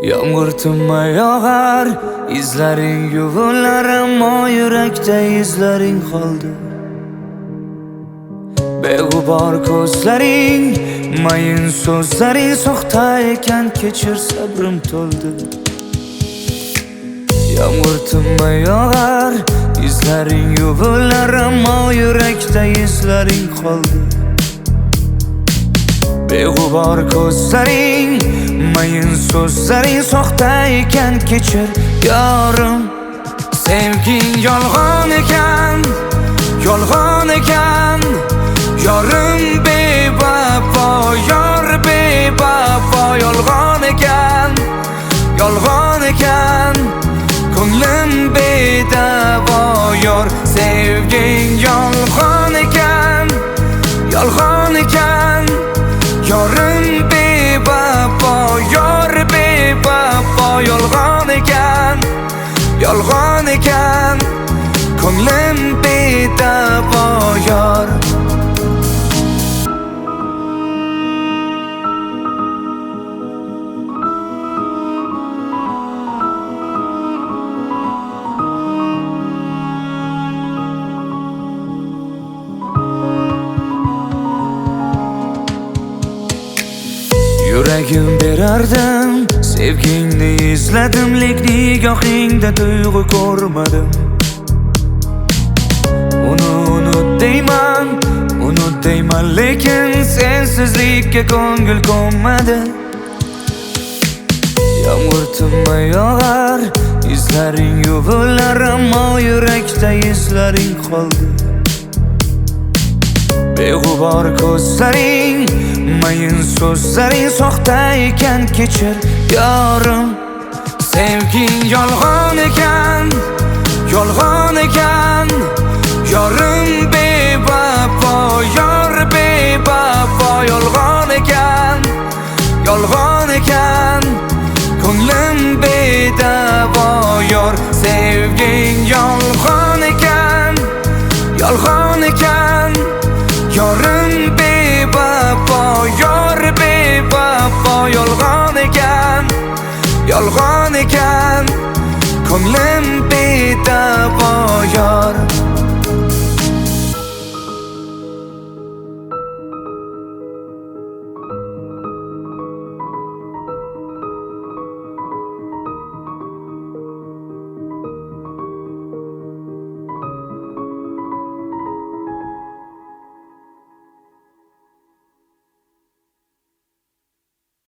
Yağmur tinmay yog'ar, izlaring yuvilar, ammo yurakda izlaring qoldi. Beg'ubor ko'zlaring, mayin so'zlaring soxta ekan, kechir sabrim to'ldi. Yağmur tinmay yog'ar, izlaring yuvilar, ammo yurakda izlaring qoldi. Beg'ubor ko'zlaring, mayin so'zlaring soxta ekan, kechir yorim. Sevging yolg'on ekan, yolg'on ekan. Yorim bevafo, yor bevafo. Yolg'on ekan, yolg'on ekan. Ko'nglim bedavo yor. Sevging yolg'on ekan, yolg'on ekan. Yorim bevafo, yor bevafo. Yolg'on ekan, yolg'on ekan. Ko'nglim bedavo yor. Yuragim berardim, sevgingni izladim, lekin nigohingda tuyg'u ko'rmadim. Unut deyman, lekin sensizlikka ko'ngil ko'nmadi. Yağmur tinmay yog'ar, izlaring yuvilar, ammo yurakda izlaring qoldi. Beg'ubor ko'zlaring, mayin so'zlaring soxta ekan, kechir yorim. Sevging yolg'on ekan, yolg'on ekan. Yorim bevafo, yor bevafo. Yolg'on ekan, yolg'on ekan. Ko'nglim bedavo yor. Sevging yolg'on ekan, yolg'on ekan. Yorim bevafo, yor bevafo. Yolg'on ekan, yolg'on ekan. Ko'nglim bedavo yor.